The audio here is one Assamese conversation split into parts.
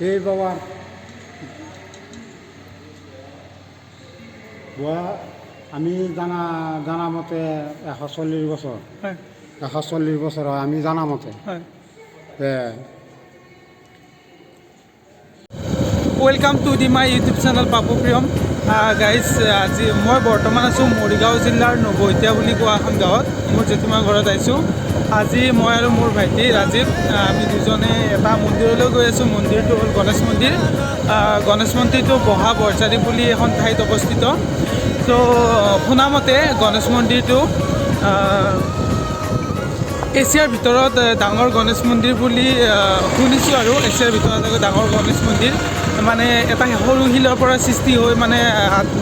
এই বাবা আমি জানা মতে 140 বছর, 140 বছর হয় আমি জানা মতে। Welcome to my YouTube channel Papu Priyam. Guys, আজি মই বৰ্তমান আছোঁ মৰিগাঁও জিলাৰ নৱৈতিয়া বুলি কোৱা এখন গাঁৱত। মোৰ জেঠীমাৰ ঘৰত আহিছোঁ। আজি মই আৰু মোৰ ভাইটি ৰাজীৱ আমি দুজনে এটা মন্দিৰলৈ গৈ আছোঁ। মন্দিৰটো হ'ল গণেশ মন্দিৰ। গণেশ মন্দিৰটো বহা বৰঝাৰি বুলি এখন ঠাইত অৱস্থিত। তো শুনামতে গণেশ মন্দিৰটো এছিয়াৰ ভিতৰত ডাঙৰ গণেশ মন্দিৰ বুলি শুনিছোঁ। আৰু এছিয়াৰ ভিতৰত ডাঙৰ গণেশ মন্দিৰ মানে এটা সৰু শিলৰ পৰা সৃষ্টি হৈ মানে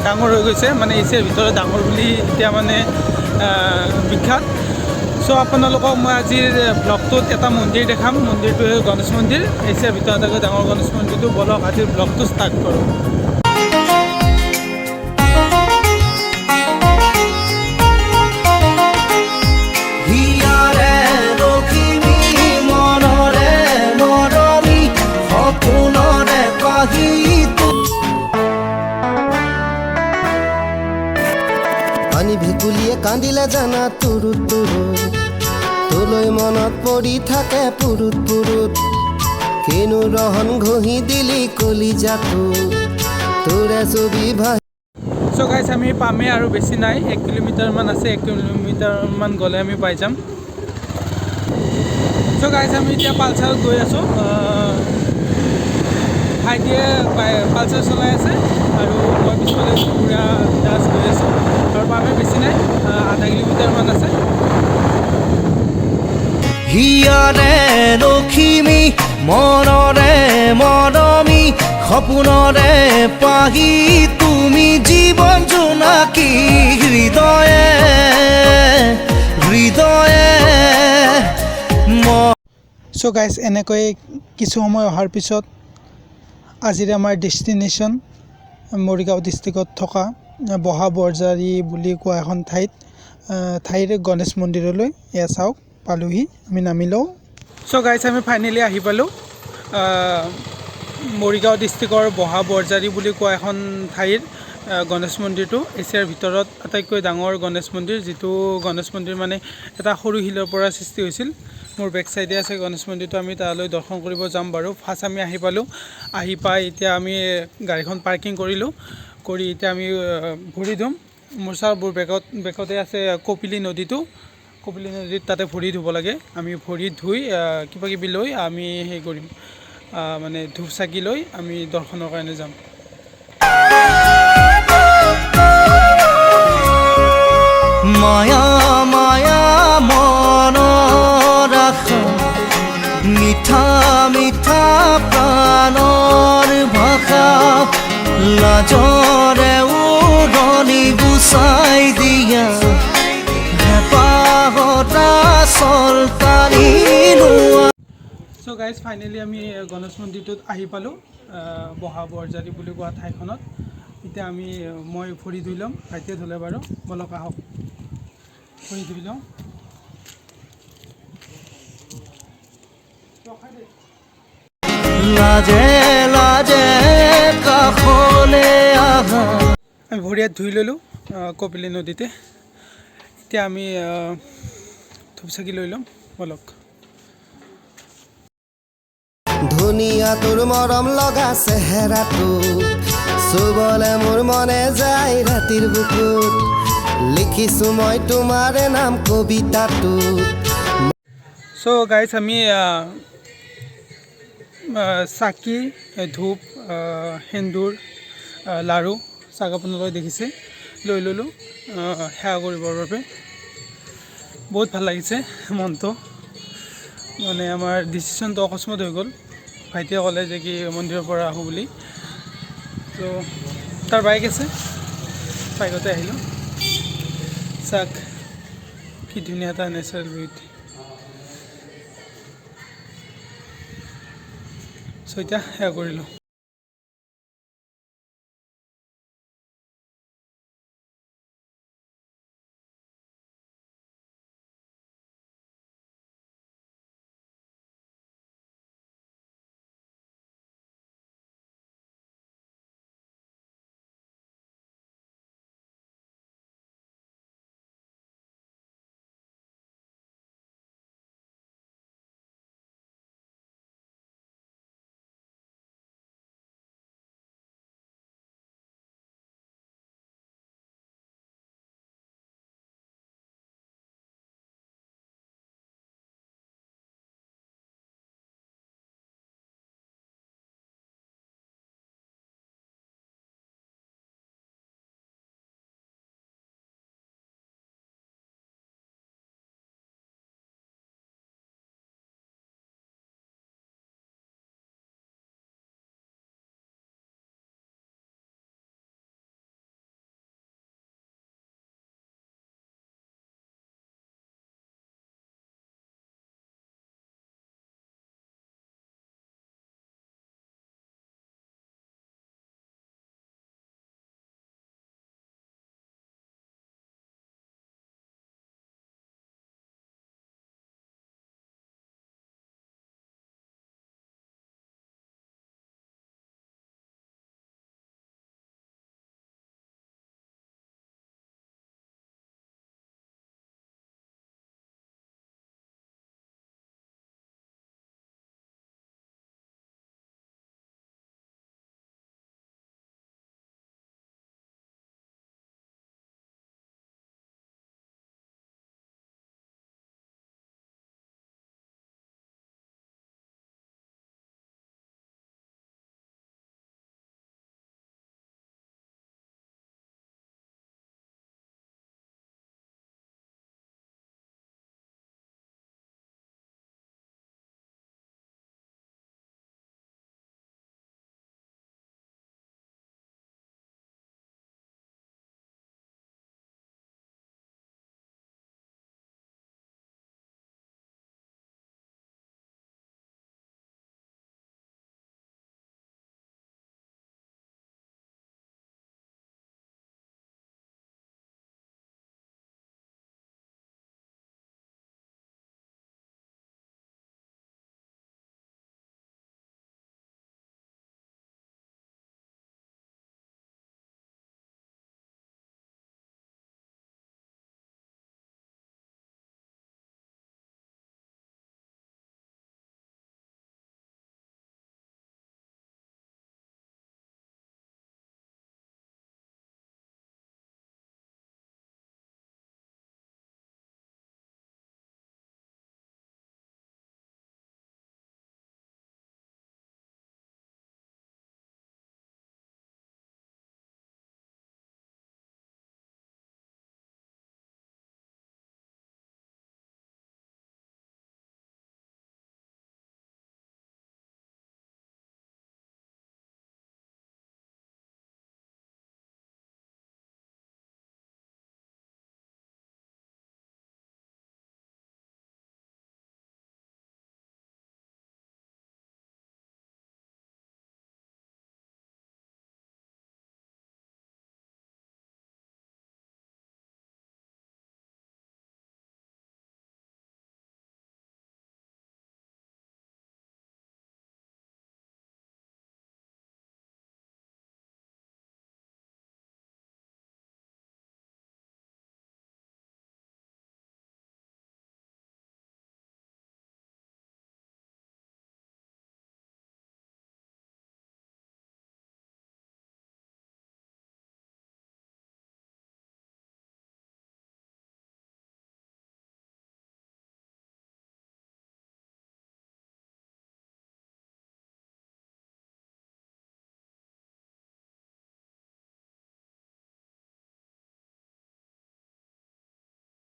ডাঙৰ হৈ গৈছে, মানে এছিয়াৰ ভিতৰত ডাঙৰ বুলি এতিয়া মানে বিখ্যাত। চ' আপোনালোকক মই আজিৰ ব্লগটোত এটা মন্দিৰ দেখাম। মন্দিৰটো হ'ল গণেশ মন্দিৰ, এছিয়াৰ ভিতৰত ডাঙৰ গণেশ মন্দিৰটো। বলক আজিৰ ব্লগটো ষ্টাৰ্ট কৰোঁ। পানী ভেকুলীয়ে কান্দিলে জানা তুৰুত তুৰুত, তোলৈ মনত পৰি থাকে পুৰুত পুৰুত। কিনো ৰহন ঘঁহি দিলি কলিজাটো, তোৰে ছবি ভাই। চ' গাইজ, আমি পামেই আৰু বেছি নাই, 1 কিলোমিটাৰমান আছে। 1 কিলোমিটাৰমান গ'লে আমি পাই যাম। চ' গাইজ, আমি এতিয়া পালচাৰত গৈ আছোঁ। ভাইটিয়ে পালচাৰ চলাই আছে আৰু মই পিছফালে পুৰা ডান্স কৰি আছোঁ। আৰু পামে বেছি নাই, 0.5 কিলোমিটাৰমান আছে। হিয়াৰে লখিমী মনৰে মৰমী, সপোনৰে পাহি তুমি জীৱন জোনাকী, হৃদয়ে হৃদয়ে। চ' গাইজ, এনেকৈ কিছু সময় অহাৰ পিছত আজিৰ আমাৰ ডেষ্টিনেশ্যন মৰিগাঁও ডিষ্ট্ৰিক্টত থকা বহা বৰঝাৰি বুলি কোৱা এখন ঠাইৰ গণেশ মন্দিৰলৈ। এয়া চাওক, পালোহি, আমি নামি লওঁ। চ' গাইজ, আমি ফাইনেলি আহি পালোঁ মৰিগাঁও ডিষ্ট্ৰিক্টৰ বহা বৰঝাৰি বুলি কোৱা এখন ঠাইৰ গণেশ মন্দিৰটো। এছিয়াৰ ভিতৰত আটাইতকৈ ডাঙৰ গণেশ মন্দিৰ, যিটো গণেশ মন্দিৰ মানে এটা সৰু শিলৰ পৰা সৃষ্টি হৈছিল। মোৰ বেক চাইডে আছে গণেশ মন্দিৰটো, আমি তালৈ দৰ্শন কৰিব যাম বাৰু। ফাৰ্ষ্ট আমি আহি পালোঁ, আহি পাই এতিয়া আমি গাড়ীখন পাৰ্কিং কৰিলোঁ। কৰি এতিয়া আমি ভৰি ধুম। মোৰ চাবোৰ বেকতে আছে কপিলী নদীটো। কপিলী নদীত তাতে ভৰি ধুব লাগে। আমি ভৰি ধুই কিবাকিবি লৈ আমি হেৰি কৰিম, মানে ধূপ চাকি লৈ আমি দৰ্শনৰ কাৰণে যাম। মায়া মায়া মনৰ আশা, মিঠা মিঠা প্ৰাণৰ ভাষা, লাজৰে উৰণি গুচাই দিয়া, হেঁপাহতা চলতানি লোৱা। চ' গাইজ, ফাইনেলি আমি গণেশ মন্দিৰটোত আহি পালোঁ, বহা বৰঝাৰি বুলি কোৱা ঠাইখনত। এতিয়া মই ভৰি ধুই ল'ম, ভাইটিয়ে ধুলে বাৰু। বলক আহক, ভৰি ধুই লওঁ। লাজে লাজে কাষলে আহা। আমি ভৰি হাত ধুই ল'লোঁ কপিলী নদীতে। এতিয়া আমি ধূপ চাকি লৈ ল'ম, বলক। ধুনীয়া তোৰ মৰম লগা চেহেৰাটো, চুবলে মোৰ মনে যায় ৰাতিৰ বুকুত, লিখিছোঁ মই তোমাৰে নাম কবিতাটো। চ' গাইজ, আমি চাকি, ধূপ, সেন্দুৰ, লাড়ু, চাক আপোনালোকে দেখিছে, লৈ ল'লোঁ সেৱা কৰিবৰ বাবে। বহুত ভাল লাগিছে মনটো, মানে আমাৰ ডিচিশ্যনটো অকস্মাত হৈ গ'ল। ভাইটিয়ে ক'লে যে কি মন্দিৰৰ পৰা আহোঁ বুলি। ত' তাৰ বাইক আছে, বাইকতে আহিলোঁ। চাক, কি ধুনীয়া এটা নেচাৰেল বিউটি। চ' এতিয়া সেয়া কৰিলোঁ।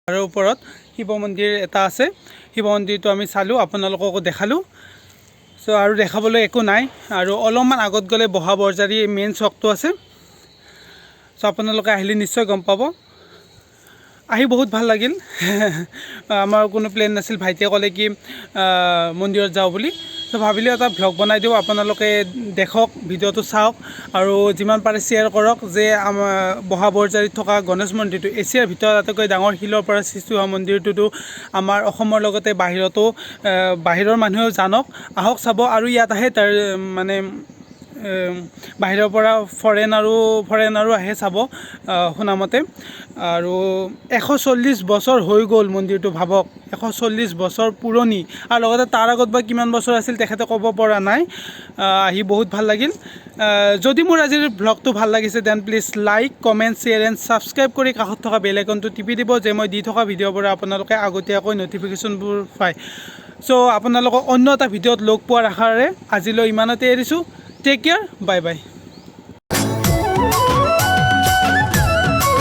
পাহাৰৰ ওপৰত শিৱ মন্দিৰ এটা আছে। শিৱ মন্দিৰটো আমি চালোঁ, আপোনালোককো দেখালোঁ। চ' আৰু দেখাবলৈ একো নাই। আৰু অলপমান আগত গ'লে বহা বৰজাৰী মেইন চকটো আছে। চ' আপোনালোকে আহিলে নিশ্চয় গম পাব। আহি বহুত ভাল লাগিল। আমাৰ কোনো প্লেন নাছিল, ভাইটিয়ে ক'লে কি মন্দিৰত যাওঁ বুলি। চ' ভাবিলোঁ এটা ভ্লগ বনাই দিওঁ, আপোনালোকে দেখক, ভিডিঅ'টো চাওক আৰু যিমান পাৰে শ্বেয়াৰ কৰক যে আমাৰ বহা বৰজাৰীত থকা গণেশ মন্দিৰটো এছিয়াৰ ভিতৰত আটাইতকৈ ডাঙৰ শিলৰ পৰা সৃষ্টি হোৱা মন্দিৰটোতো আমাৰ অসমৰ লগতে বাহিৰতো বাহিৰৰ মানুহেও জানক, আহক চাব। আৰু ইয়াত আহে তাৰ মানে বাহিৰৰ পৰা ফৰেনাৰো আহে চাব শুনামতে। আৰু 140 বছৰ হৈ গ'ল মন্দিৰটো, ভাবক 140 বছৰ পুৰণি। আৰু লগতে তাৰ আগত বা কিমান বছৰ আছিল তেখেতে ক'ব পৰা নাই। আহি বহুত ভাল লাগিল। যদি মোৰ আজিৰ ভ্লগটো ভাল লাগিছে then please like, comment, share and subscribe কৰি কাষত থকা বেল আইকনটো টিপি দিব যে মই দি থকা ভিডিঅ'বোৰ আপোনালোকে আগতীয়াকৈ ন'টিফিকেশ্যনবোৰ পায়। চ' আপোনালোকক অন্য এটা ভিডিঅ'ত লগ পোৱাৰ আশাৰে আজিলৈ ইমানতে এৰিছোঁ। Tech care, bye bye.